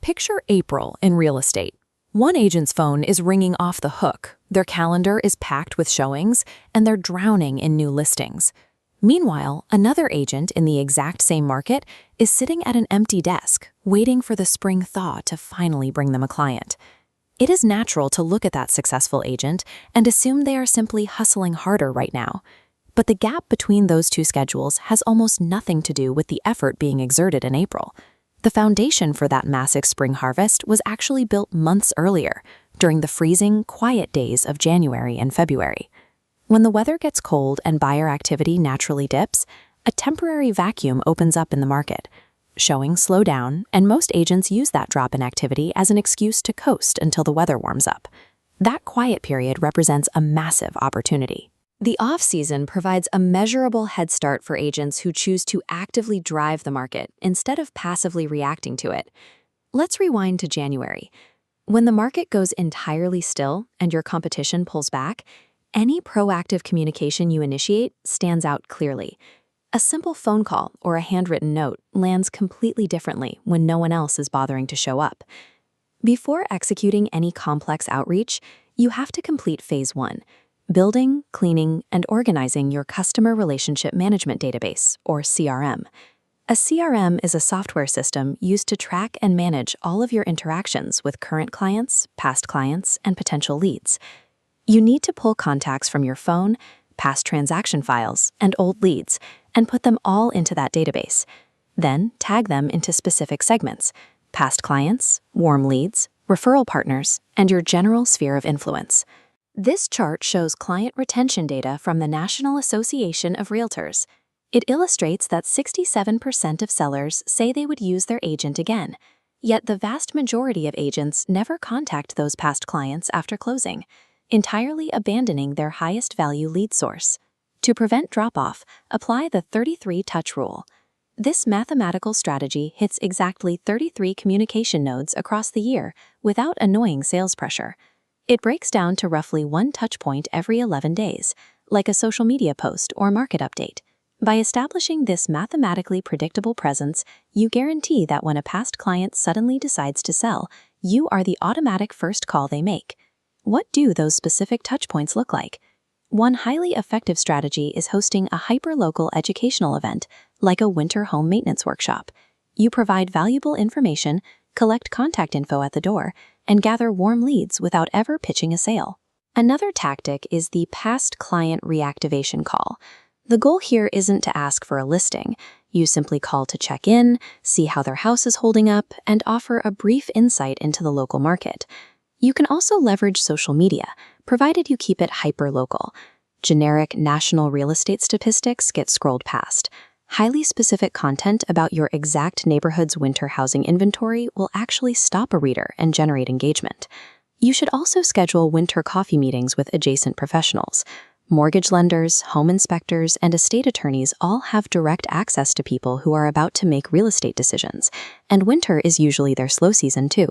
Picture April in real estate. One agent's phone is ringing off the hook, their calendar is packed with showings, and they're drowning in new listings. Meanwhile, another agent in the exact same market is sitting at an empty desk, waiting for the spring thaw to finally bring them a client. It is natural to look at that successful agent and assume they are simply hustling harder right now. But the gap between those two schedules has almost nothing to do with the effort being exerted in April. The foundation for that massive spring harvest was actually built months earlier, during the freezing, quiet days of January and February. When the weather gets cold and buyer activity naturally dips, a temporary vacuum opens up in the market. Showings slow down, and most agents use that drop in activity as an excuse to coast until the weather warms up. That quiet period represents a massive opportunity. The off-season provides a measurable head start for agents who choose to actively drive the market instead of passively reacting to it. Let's rewind to January. When the market goes entirely still and your competition pulls back, any proactive communication you initiate stands out clearly. A simple phone call or a handwritten note lands completely differently when no one else is bothering to show up. Before executing any complex outreach, you have to complete phase 1. Building, cleaning, and organizing your customer relationship management database, or CRM. A CRM is a software system used to track and manage all of your interactions with current clients, past clients, and potential leads. You need to pull contacts from your phone, past transaction files, and old leads, and put them all into that database. Then tag them into specific segments: past clients, warm leads, referral partners, and your general sphere of influence. This chart shows client retention data from the National Association of Realtors. It illustrates that 67% of sellers say they would use their agent again, yet the vast majority of agents never contact those past clients after closing, entirely abandoning their highest value lead source. To prevent drop-off, apply the 33-touch rule. This mathematical strategy hits exactly 33 communication nodes across the year without annoying sales pressure. It breaks down to roughly one touch point every 11 days, like a social media post or market update. By establishing this mathematically predictable presence, you guarantee that when a past client suddenly decides to sell, you are the automatic first call they make. What do those specific touchpoints look like? One highly effective strategy is hosting a hyper-local educational event, like a winter home maintenance workshop. You provide valuable information, collect contact info at the door, and gather warm leads without ever pitching a sale. Another tactic is the past client reactivation call. The goal here isn't to ask for a listing. You simply call to check in, see how their house is holding up, and offer a brief insight into the local market. You can also leverage social media, provided you keep it hyper-local. Generic national real estate statistics get scrolled past. Highly specific content about your exact neighborhood's winter housing inventory will actually stop a reader and generate engagement. You should also schedule winter coffee meetings with adjacent professionals. Mortgage lenders, home inspectors, and estate attorneys all have direct access to people who are about to make real estate decisions, and winter is usually their slow season too.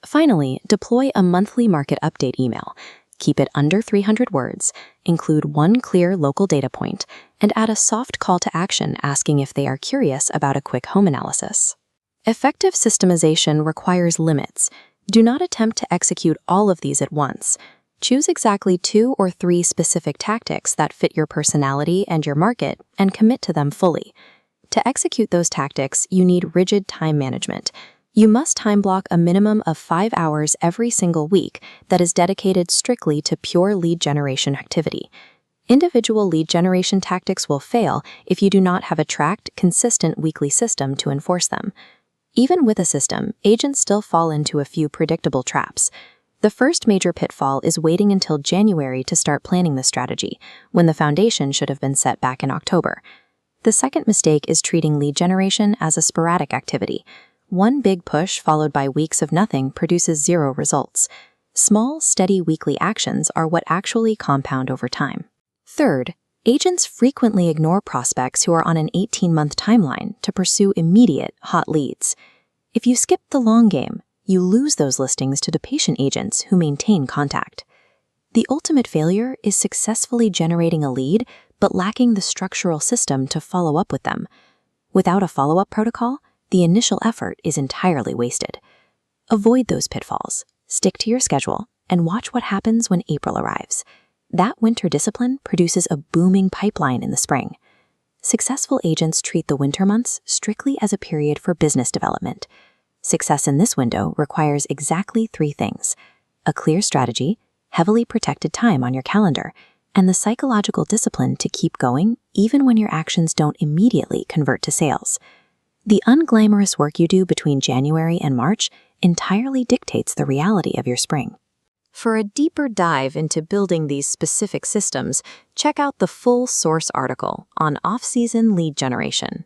Finally, deploy a monthly market update email. Keep it under 300 words, include one clear local data point, and add a soft call to action asking if they are curious about a quick home analysis. Effective systemization requires limits. Do not attempt to execute all of these at once. Choose exactly 2 or 3 specific tactics that fit your personality and your market and commit to them fully. To execute those tactics, you need rigid time management. You must time block a minimum of 5 hours every single week that is dedicated strictly to pure lead generation activity. Individual lead generation tactics will fail if you do not have a tracked, consistent weekly system to enforce them. Even with a system, agents still fall into a few predictable traps. The first major pitfall is waiting until January to start planning the strategy, when the foundation should have been set back in October. The second mistake is treating lead generation as a sporadic activity. One big push followed by weeks of nothing produces 0 results. Small, steady weekly actions are what actually compound over time. Third, agents frequently ignore prospects who are on an 18-month timeline to pursue immediate, hot leads. If you skip the long game, you lose those listings to the patient agents who maintain contact. The ultimate failure is successfully generating a lead, but lacking the structural system to follow up with them. Without a follow-up protocol, the initial effort is entirely wasted. Avoid those pitfalls, stick to your schedule, and watch what happens when April arrives. That winter discipline produces a booming pipeline in the spring. Successful agents treat the winter months strictly as a period for business development. Success in this window requires exactly 3 things: a clear strategy, heavily protected time on your calendar, and the psychological discipline to keep going even when your actions don't immediately convert to sales. The unglamorous work you do between January and March entirely dictates the reality of your spring. For a deeper dive into building these specific systems, check out the full source article on off-season lead generation.